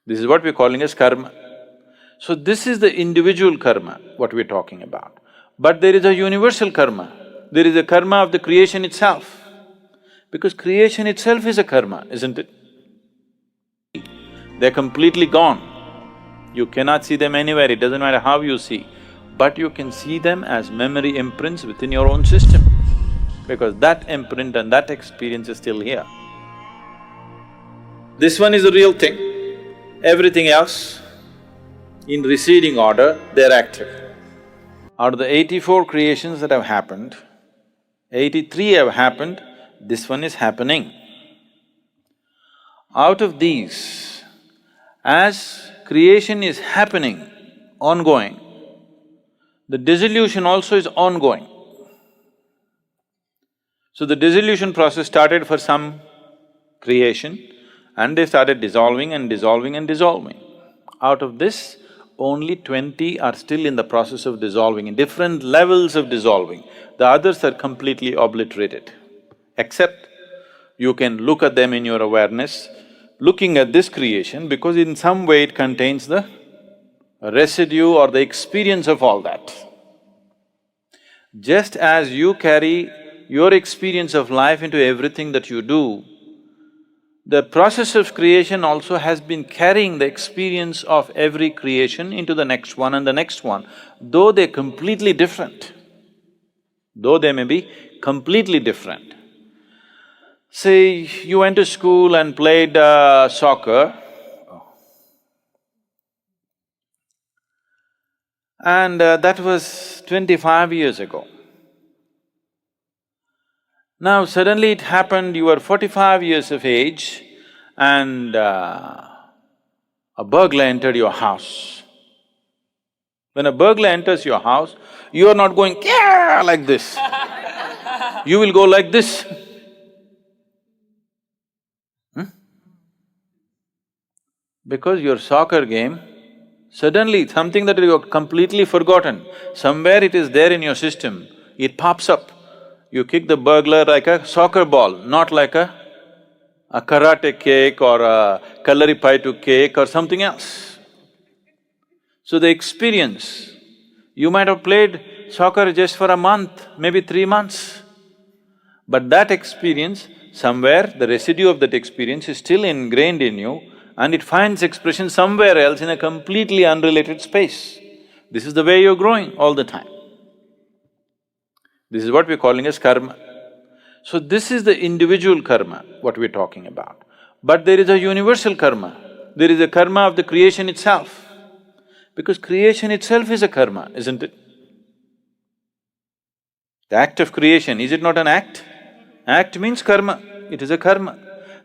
This is what we're calling as karma. So this is the individual karma, what we're talking about. But there is a universal karma. There is a karma of the creation itself. Because creation itself is a karma, isn't it? They're completely gone. You cannot see them anywhere, it doesn't matter how you see. But you can see them as memory imprints within your own system. Because that imprint and that experience is still here. This one is the real thing. Everything else, in receding order, they're active. Out of the 84 creations that have happened, 83 have happened, this one is happening. Out of these, as creation is happening, ongoing, the dissolution also is ongoing. So the dissolution process started for some creation and they started dissolving and dissolving and dissolving. Out of this, only 20 are still in the process of dissolving, in different levels of dissolving. The others are completely obliterated. Except you can look at them in your awareness, looking at this creation because in some way it contains the residue or the experience of all that. Just as you carry your experience of life into everything that you do, the process of creation also has been carrying the experience of every creation into the next one and the next one, though they're completely different. Though they may be completely different. Say, you went to school and played soccer, and that was 25 years ago. Now suddenly it happened, you were 45 years of age and a burglar entered your house. When a burglar enters your house, you are not going "Kya!" like this. You will go like this. Because your soccer game, suddenly something that you have completely forgotten, somewhere it is there in your system, it pops up. You kick the burglar like a soccer ball, not like a karate kick or a kalaripaitu kick or something else. So the experience, you might have played soccer just for a month, maybe 3 months. But that experience, somewhere the residue of that experience is still ingrained in you and it finds expression somewhere else in a completely unrelated space. This is the way you're growing all the time. This is what we're calling as karma. So this is the individual karma, what we're talking about. But there is a universal karma, there is a karma of the creation itself. Because creation itself is a karma, isn't it? The act of creation, is it not an act? Act means karma, it is a karma.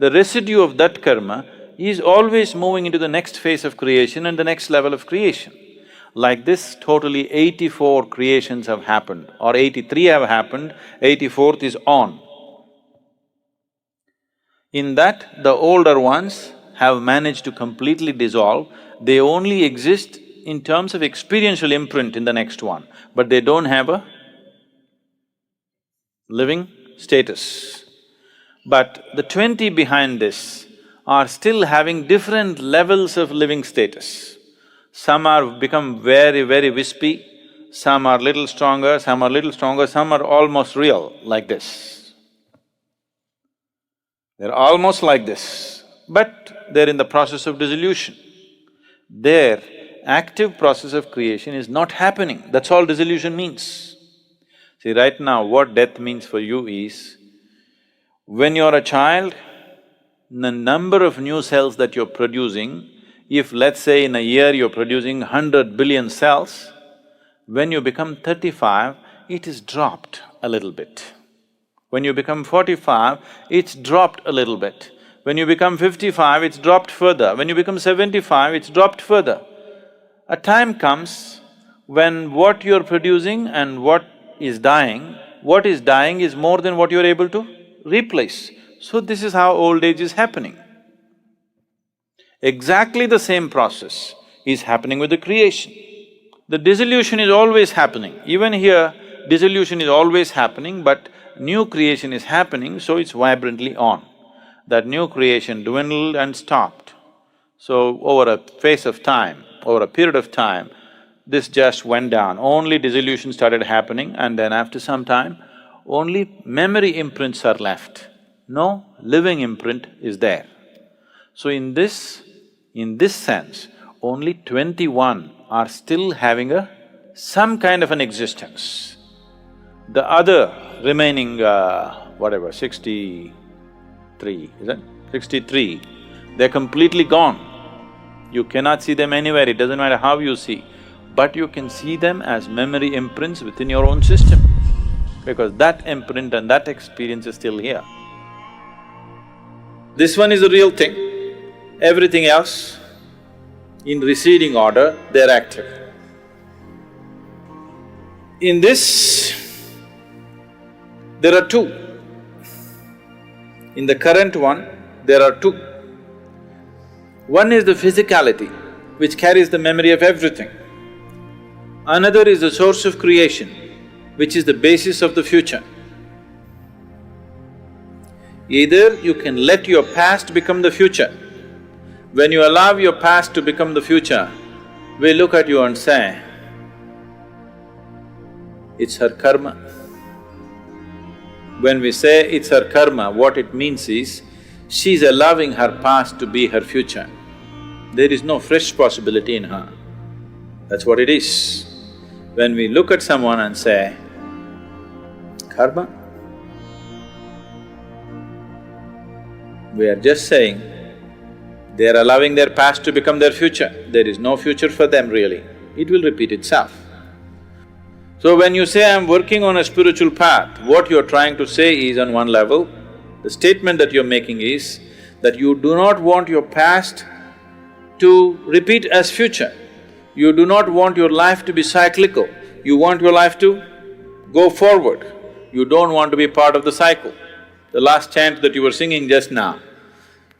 The residue of that karma is always moving into the next phase of creation and the next level of creation. Like this, totally 84 creations have happened or 83 have happened, 84th is on. In that, the older ones have managed to completely dissolve, they only exist in terms of experiential imprint in the next one, but they don't have a living status. But the 20 behind this are still having different levels of living status. Some are become very, very wispy, some are little stronger, some are little stronger, some are almost real, like this. They're almost like this, but they're in the process of dissolution. Their active process of creation is not happening, that's all dissolution means. See, right now what death means for you is, when you're a child, the number of new cells that you're producing, if let's say in a year you're producing 100 billion cells, when you become 35, it is dropped a little bit. When you become 45, it's dropped a little bit. When you become 55, it's dropped further. When you become 75, it's dropped further. A time comes when what you're producing and what is dying is more than what you're able to replace. So this is how old age is happening. Exactly the same process is happening with the creation. The dissolution is always happening. Even here, dissolution is always happening, but new creation is happening, so it's vibrantly on. That new creation dwindled and stopped. So over a phase of time, over a period of time, this just went down, only dissolution started happening and then after some time, only memory imprints are left. No living imprint is there. So in this sense, only 21 are still having some kind of an existence. The other remaining, whatever, 63, is it? 63, they're completely gone. You cannot see them anywhere, it doesn't matter how you see, but you can see them as memory imprints within your own system, because that imprint and that experience is still here. This one is the real thing. Everything else, in receding order, they're active. In this, there are two. In the current one, there are two. One is the physicality, which carries the memory of everything. Another is the source of creation, which is the basis of the future. Either you can let your past become the future. When you allow your past to become the future, we look at you and say, it's her karma. When we say it's her karma, what it means is, she's allowing her past to be her future. There is no fresh possibility in her. That's what it is. When we look at someone and say, karma, we are just saying, they are allowing their past to become their future. There is no future for them really, it will repeat itself. So when you say, I'm working on a spiritual path, what you're trying to say is, on one level, the statement that you're making is that you do not want your past to repeat as future. You do not want your life to be cyclical, you want your life to go forward. You don't want to be part of the cycle. The last chant that you were singing just now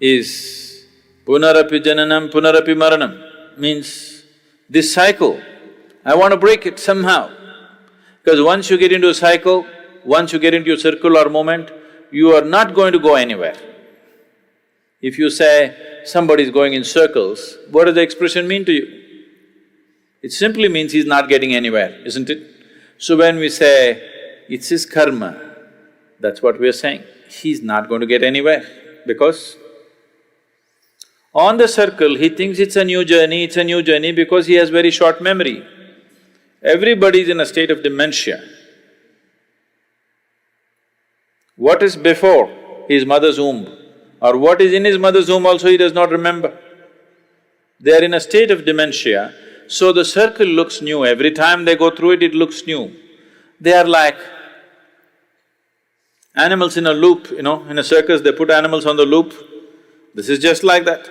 is Punarapi Jananam Punarapi Maranam, means this cycle, I want to break it somehow. Because once you get into a cycle, once you get into a circular moment, you are not going to go anywhere. If you say somebody is going in circles, what does the expression mean to you? It simply means he's not getting anywhere, isn't it? So when we say, it's his karma, that's what we're saying. He's not going to get anywhere because on the circle, he thinks it's a new journey because he has very short memory. Everybody is in a state of dementia. What is before his mother's womb or what is in his mother's womb also he does not remember. They are in a state of dementia, so the circle looks new. Every time they go through it, it looks new. They are like animals in a loop, in a circus they put animals on the loop. This is just like that.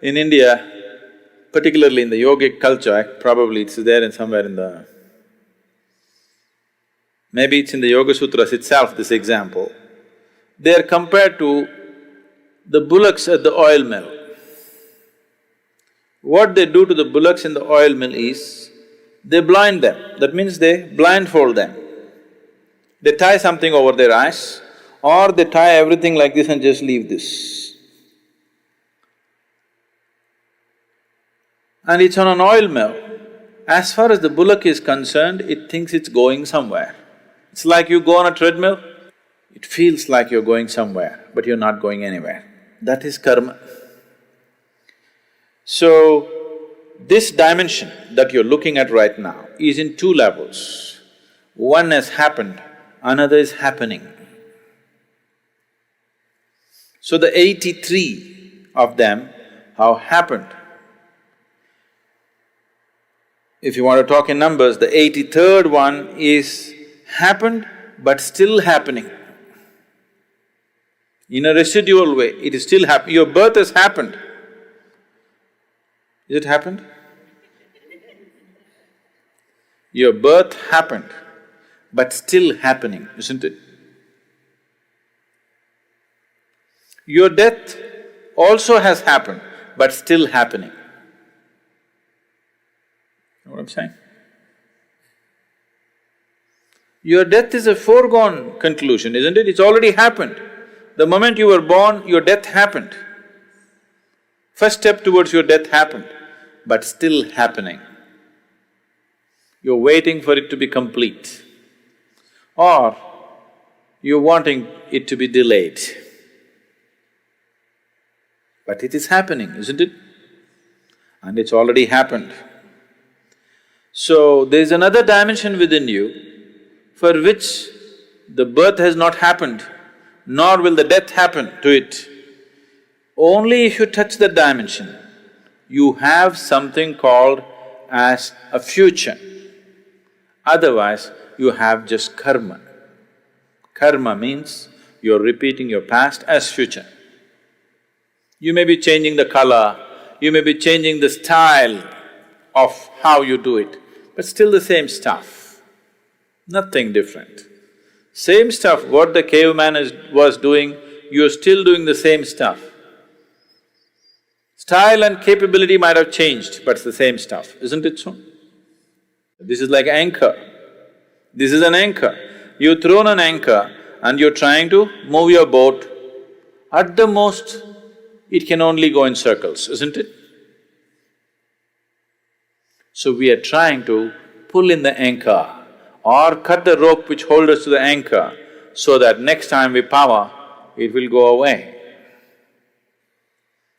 In India, particularly in the yogic culture, probably it's there in somewhere in the… maybe it's in the Yoga Sutras itself, this example. They are compared to the bullocks at the oil mill. What they do to the bullocks in the oil mill is, they blind them, that means they blindfold them. They tie something over their eyes or they tie everything like this and just leave this. And it's on an oil mill. As far as the bullock is concerned, it thinks it's going somewhere. It's like you go on a treadmill, it feels like you're going somewhere, but you're not going anywhere. That is karma. So, this dimension that you're looking at right now is in two levels. One has happened, another is happening. So the 83 of them have happened. If you want to talk in numbers, the 83rd one is happened but still happening. In a residual way, it is still happening. Your birth has happened. Is it happened? Your birth happened, but still happening, isn't it? Your death also has happened, but still happening. You know what I'm saying? Your death is a foregone conclusion, isn't it? It's already happened. The moment you were born, your death happened. First step towards your death happened, but still happening. You're waiting for it to be complete, or you're wanting it to be delayed. But it is happening, isn't it? And it's already happened. So, there's another dimension within you for which the birth has not happened, nor will the death happen to it. Only if you touch that dimension, you have something called as a future. Otherwise, you have just karma. Karma means you're repeating your past as future. You may be changing the color, you may be changing the style of how you do it, but still the same stuff, nothing different. Same stuff, what the caveman was doing, you're still doing the same stuff. Style and capability might have changed, but it's the same stuff, isn't it so? This is like anchor. This is an anchor. You've thrown an anchor and you're trying to move your boat. At the most, it can only go in circles, isn't it? So we are trying to pull in the anchor or cut the rope which holds us to the anchor so that next time we power, it will go away.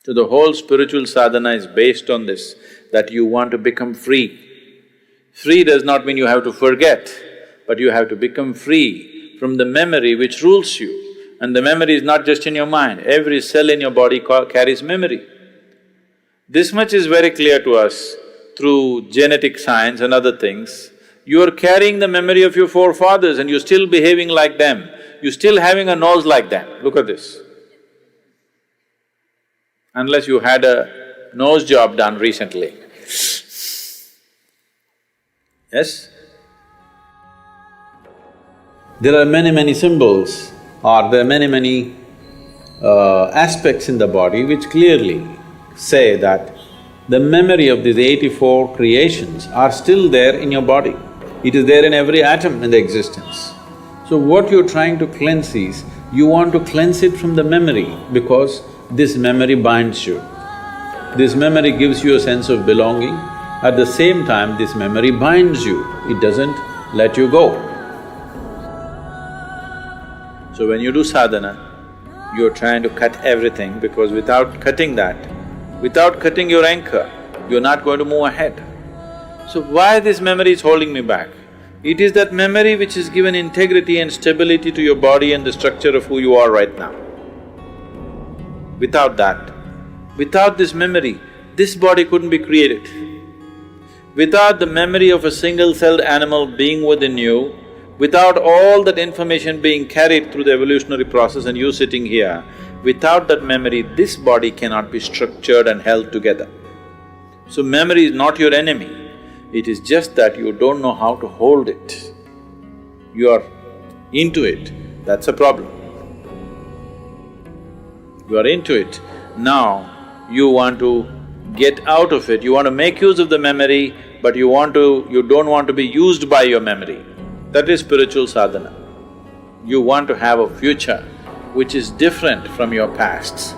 So the whole spiritual sadhana is based on this, that you want to become free. Free does not mean you have to forget, but you have to become free from the memory which rules you. And the memory is not just in your mind, every cell in your body carries memory. This much is very clear to us through genetic science and other things. You are carrying the memory of your forefathers and you're still behaving like them. You're still having a nose like them, look at this. Unless you had a nose job done recently. Yes? There are many symbols or there are many aspects in the body which clearly say that the memory of these 84 creations are still there in your body. It is there in every atom in the existence. So what you're trying to cleanse is, you want to cleanse it from the memory because this memory binds you. This memory gives you a sense of belonging. At the same time, this memory binds you, it doesn't let you go. So when you do sadhana, you're trying to cut everything because without cutting that, without cutting your anchor, you're not going to move ahead. So why this memory is holding me back? It is that memory which has given integrity and stability to your body and the structure of who you are right now. Without that, without this memory, this body couldn't be created. Without the memory of a single-celled animal being within you, without all that information being carried through the evolutionary process and you sitting here, without that memory, this body cannot be structured and held together. So memory is not your enemy, it is just that you don't know how to hold it. You are into it, that's a problem. You are into it, now you want to get out of it, you want to make use of the memory, but you don't want to be used by your memory. That is spiritual sadhana. You want to have a future which is different from your pasts.